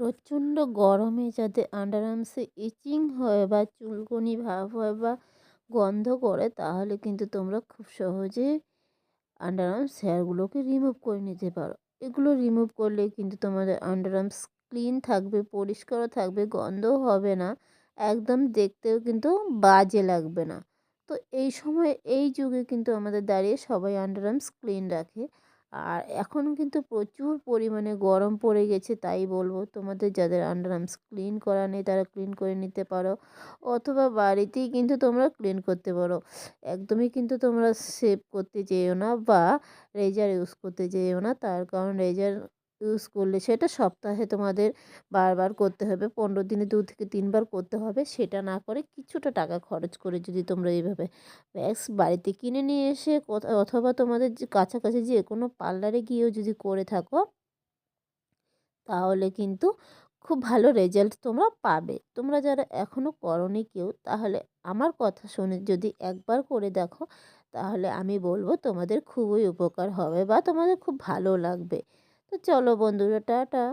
প্রচণ্ড গরমে যাদের আন্ডার আর্মসে ইচিং হয় বা চুলকুনি ভাব হয় বা গন্ধ করে, তাহলে কিন্তু তোমরা খুব সহজেই আন্ডার আর্মস হেয়ারগুলোকে রিমুভ করে নিতে পারো। এগুলো রিমুভ করলে কিন্তু তোমাদের আন্ডার আর্মস ক্লিন থাকবে, পরিষ্কারও থাকবে, গন্ধও হবে না, একদম দেখতেও কিন্তু বাজে লাগবে না। তো এই সময় এই যুগে কিন্তু আমাদের দাঁড়িয়ে সবাই আন্ডার আর্মস ক্লিন রাখে। আর এখন কিন্তু প্রচুর পরিমাণে গরম পড়ে গেছে, তাই বলবো তোমাদের যাদের আন্ডার আর্মস ক্লিন করা নেই তারা ক্লিন করে নিতে পারো, অথবা বাড়িতেই কিন্তু তোমরা ক্লিন করতে পারো। একদমই কিন্তু তোমরা শেভ করতে যেও না বা রেজার ইউজ করতে যেও না, তার কারণ রেজার ইউজ করলে সেটা সপ্তাহে তোমাদের বারবার করতে হবে, 15 দিনে 2 থেকে 3 বার করতে হবে। সেটা না করে কিছুটা টাকা খরচ করে যদি তোমরা এইভাবে ভ্যাক্স বাড়িতে কিনে নিয়ে এসে অথবা তোমাদের যে কাছাকাছি যে কোনো পার্লারে গিয়েও যদি করে থাকো, তাহলে কিন্তু খুব ভালো রেজাল্ট তোমরা পাবে। তোমরা যারা এখনও করোনি কেউ, তাহলে আমার কথা শুনে যদি একবার করে দেখো, তাহলে আমি বলবো তোমাদের খুবই উপকার হবে বা তোমাদের খুব ভালো লাগবে। তো চলো বন্ধুরা, টাটা।